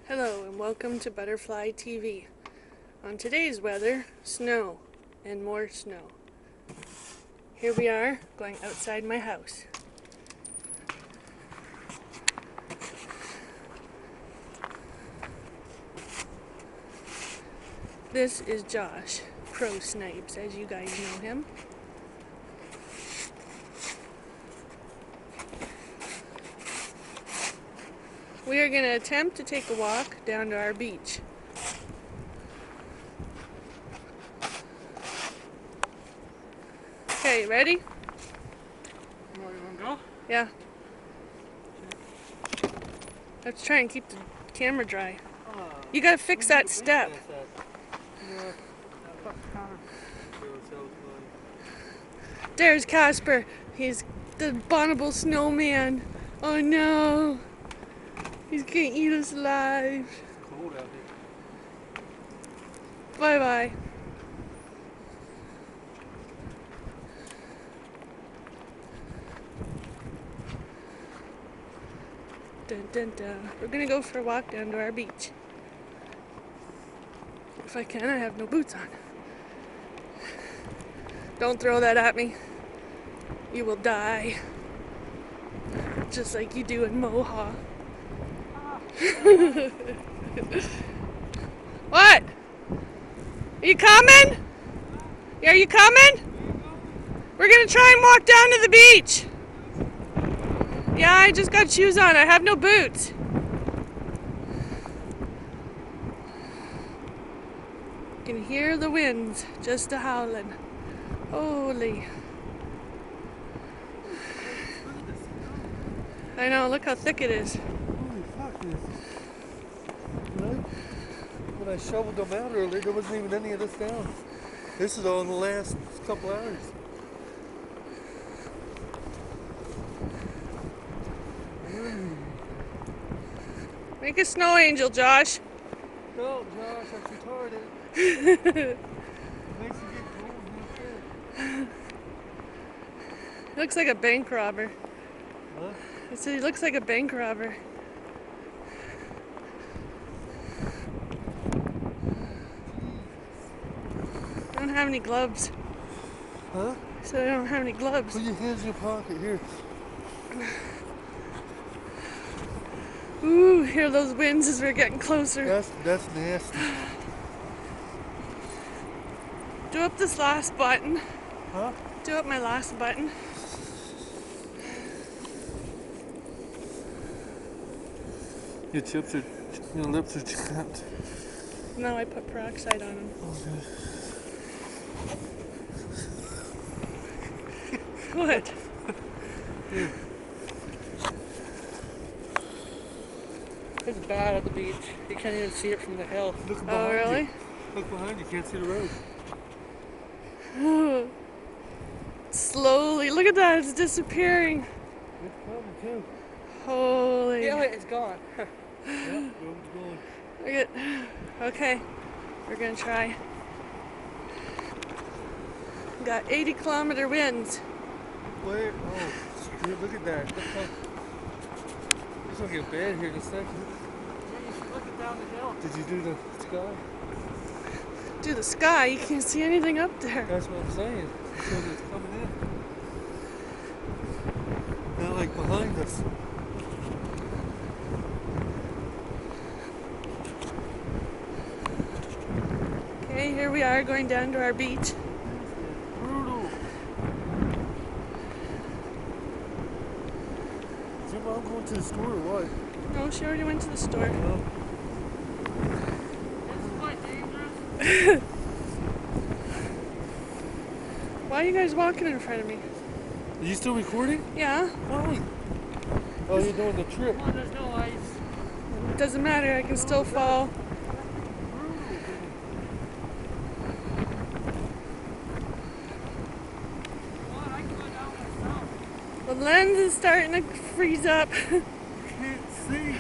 Hello and welcome to Butterfly TV. On today's weather, snow and more snow. Here we are going outside my house. This is Josh, Pro Snipes, as you guys know him. We are going to attempt to take a walk down to our beach. Okay, ready? You want to go? Yeah. Let's try and keep the camera dry. You gotta fix that step. There's Casper. He's the abominable snowman. Oh no. He's gonna eat us alive. It's cold out here. Bye bye. Dun, dun, dun. We're gonna go for a walk down to our beach. If I can, I have no boots on. Don't throw that at me. You will die. Just like you do in Moha. What? Are you coming? Are you coming? We're gonna try and walk down to the beach. Yeah, I just got shoes on. I have no boots. You can hear the winds just a howling. Holy. I know, look how thick it is. Holy fuck, this. When I shoveled them out earlier, there wasn't even any of this down. This is all in the last couple hours. Make a snow angel, Josh. No, Josh, that's retarded. Makes you get cold. He looks like a bank robber. Huh? I said he looks like a bank robber. I don't have any gloves. Huh? I said I don't have any gloves. Put your hands in your pocket, here. Ooh, hear those winds as we're getting closer. That's nasty. Do up this last button. Huh? Do up my last button. Your lips are chapped. No, I put peroxide on them. Okay. What? Here. It's bad at the beach. You can't even see it from the hill. Look behind Oh, really? you. Look behind you. Can't see the road. Slowly. Look at that. It's disappearing. It's coming too. Holy. Yeah, wait, it's gone. Yeah, road's going. Look at. Okay. We're going to try. Got 80-kilometer winds. Where? Oh, screw, look at that. Look how, it's gonna get bad here in a second. Yeah, you should look it down the hill. Did you do the sky? Do the sky. You can't see anything up there. That's what I'm saying. Because it's coming in. Not like behind us. Okay, here we are going down to our beach. Brutal. Is your mom going to the store or what? No, she already went to the store. No. This is quite dangerous. Why are you guys walking in front of me? Are you still recording? Yeah, Why? Oh, you're doing the trip. Come on, there's no ice. doesn't matter. I can still fall. Come on, I can go down myself. The lens is starting to freeze up. Can't see.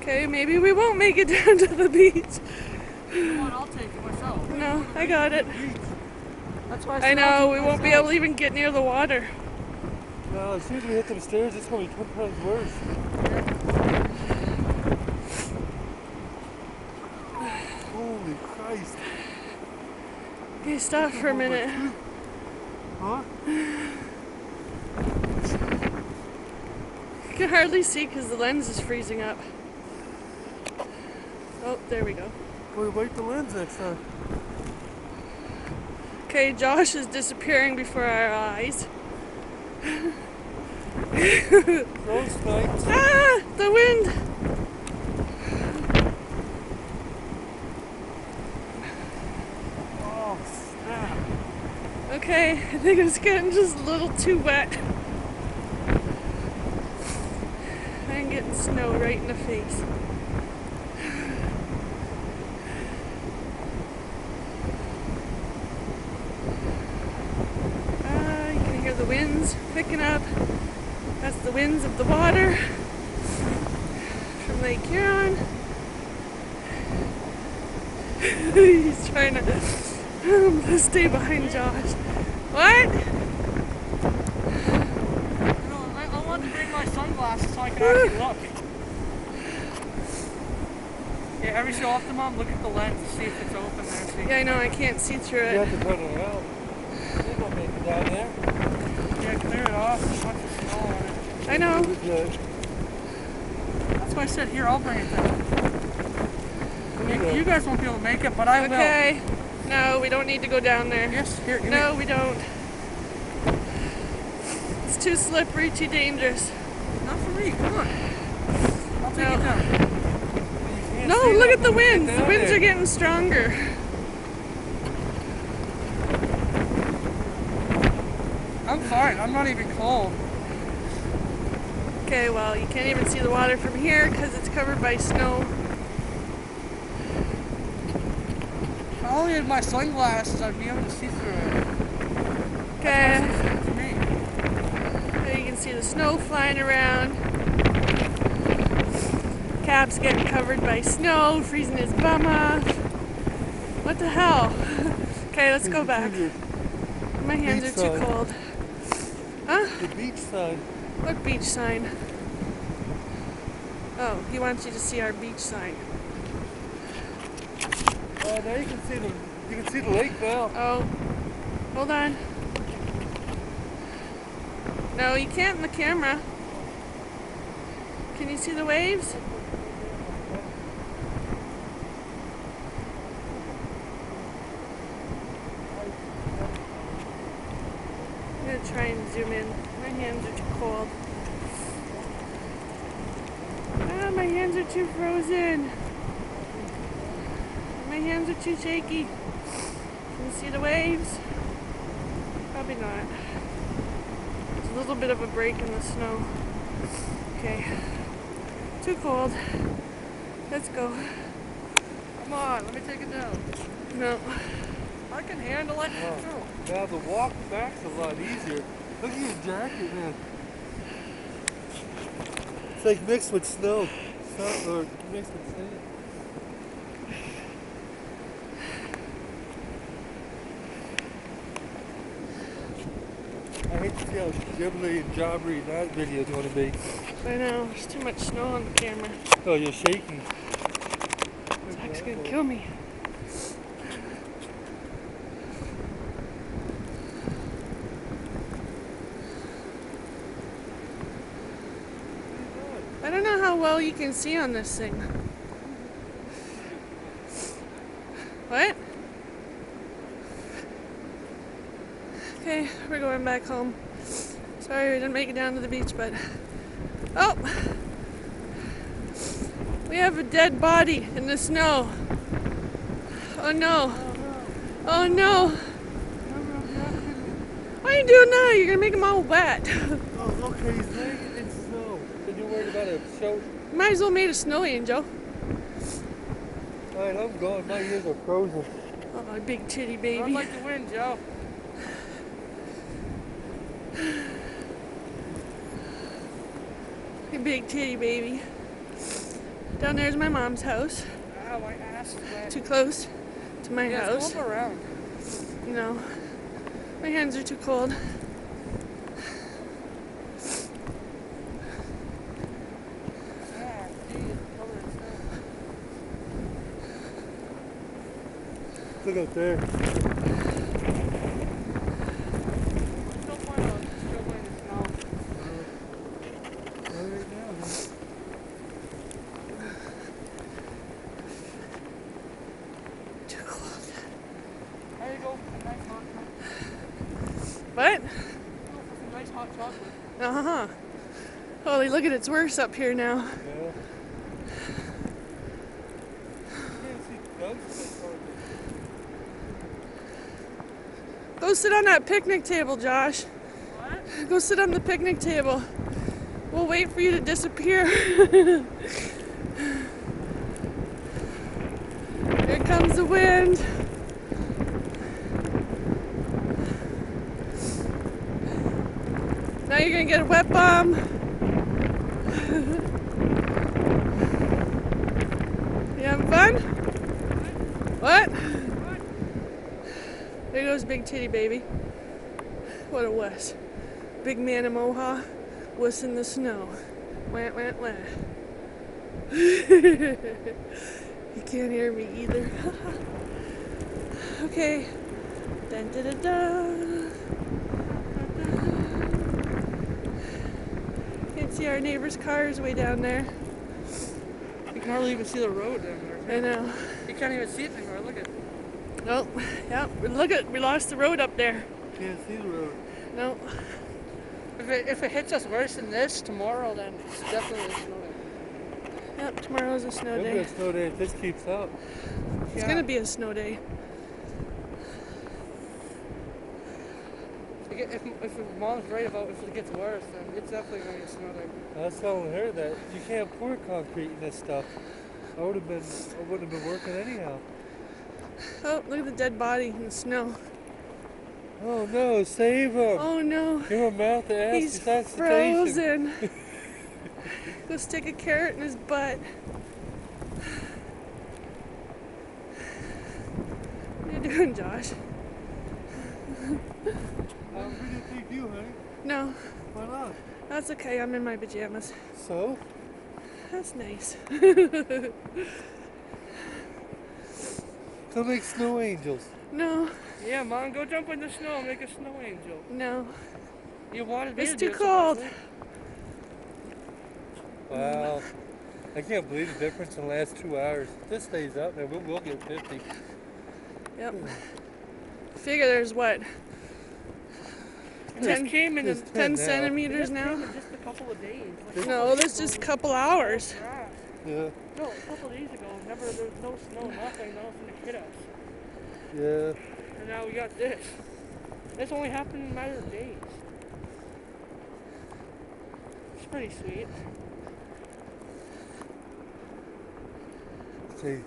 Okay, maybe we won't make it down to the beach. Come on, I'll take it myself. No, I got it. That's why I know, we won't be able to even get near the water. Well, as soon as we hit them stairs, it's going to be 10 times worse. Holy Christ. Okay, stop for a minute. Huh? You can hardly see because the lens is freezing up. Oh, there we go. We wipe the lens next time. Okay, Josh is disappearing before our eyes. Those spikes. Ah! The wind! Oh, snap. Okay, I think it's getting just a little too wet. I'm getting snow right in the face. You can hear the winds picking up. That's the winds of the water from Lake Huron. He's trying to stay behind Josh. What? I want to bring my sunglasses so I can actually look. Yeah, every so often, Mom, look at the lens to see if it's open there. See? Yeah, I know, I can't see through You it. have to turn it around. They don't make it down there. Yeah, clear it off. There's a bunch of snow on it. I know. That's why I said, here, I'll bring it down. You guys won't be able to make it, but I will. Okay. No, we don't need to go down there. Yes, here. No, we don't. It's too slippery, too dangerous. Not for me. Come on. I'll take No. it down. No, look at the winds. The winds are getting stronger. I'm fine. I'm not even cold. Okay, well, you can't even see the water from here because it's covered by snow. If I only had my sunglasses, I'd be able to see through it. Okay. That's for me. There you can see the snow flying around. Cap's getting covered by snow, freezing his bum off. What the hell? Okay, let's go back. My hands are too cold. Huh? The beach sign. What beach sign? Oh, he wants you to see our beach sign. Oh, now you can see the lake now. Oh, hold on. No, you can't in the camera. Can you see the waves? I'm gonna try and zoom in. My hands are too cold. Ah, my hands are too frozen. My hands are too shaky. Can you see the waves? Probably not. There's a little bit of a break in the snow. Okay. Too cold. Let's go. Come on, let me take it down. No. I can handle it. Oh, now the walk back's a lot easier. Look at your jacket, man. It's like mixed with snow. Or mixed with sand. I hate to see how jibbly and jobbery that video's going to be. I know. There's too much snow on the camera. Oh, you're shaking. Zach's gonna kill me. I don't know how well you can see on this thing. What? Okay, we're going back home. Sorry we didn't make it down to the beach, but... Oh! We have a dead body in the snow. Oh no. Oh no. What are you doing now? You're gonna make them all wet. Oh, okay, he's laying it in snow. So you're worried about a show? Might as well made a snow angel. Alright, I'm going. My ears are frozen. Oh, my big titty I baby. like the wind, Joe. My big titty baby. Down there's my mom's house. Ow, my ass is wet. Too close to my house. Go up around. You know, my hands are too cold. Look up there. No point on shoveling the snow. Right now, man. Too close. There you go. Some nice hot chocolate. What? Go for some nice hot chocolate. Uh-huh. Holy, look at it's worse up here now. Yeah. You can't see ghosts so far. Go sit on that picnic table, Josh. What? Go sit on the picnic table. We'll wait for you to disappear. Here comes the wind. Now you're gonna get a wet bum. You having fun? What? There goes Big Titty Baby. What a wuss. Big man of Moha, wuss in the snow. Wah, wah, wah. You can't hear me either. Okay. Dun, da, da, da. Can't see our neighbor's cars way down there. You can hardly even see the road down there. I know. You can't even see it anymore. Look at. Nope. Yep. Look at, we lost the road up there. Can't see the road. Nope. If it hits us worse than this tomorrow, then it's definitely a snow day. Yep. Tomorrow's a snow It'll be day. a snow day if this keeps up. It's gonna be a snow day. If Mom's right about if it gets worse, then it's definitely going to be a snow day. I was telling her that you can't pour concrete in this stuff. I wouldn't have been working anyhow. Oh, look at the dead body in the snow. Oh no, save him! Oh no. Give him a mouth to ass He's resuscitation. frozen. Go stick a carrot in his butt. What are you doing, Josh? I'm gonna take you, honey. No, Why not? that's okay. I'm in my pajamas. So? That's nice. Come make snow angels. No, Yeah, Mom, go jump in the snow and make a snow angel. no. You wanted me It's to do too it so cold. badly. Wow. I can't believe the difference in the last 2 hours. If this stays up, then we'll get 50. Yep. Figure there's what? And this came in 10 centimeters now? in just a couple of days. Like, No, that's just a couple hours. grass. Yeah. No, a couple of days ago, there was no snow, nothing to hit us. Yeah. And now we got this. This only happened in a matter of days. It's pretty sweet. See.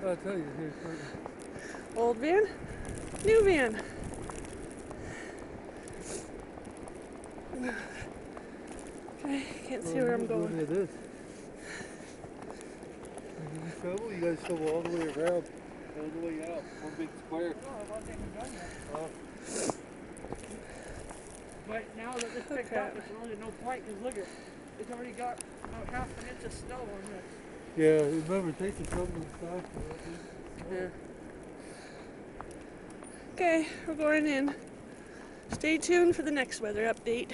I'll tell you, here's Old van? New van. Okay, can't see where I'm going. Look at this. You shovel? You gotta shovel all the way around. All the way out. One big square. No, I wasn't even done yet. Oh. But now that this picked up, there's really no point, because look at it's already got about half an inch of snow on this. Yeah, remember, take the shovel inside. Yeah. Okay, we're going in. Stay tuned for the next weather update.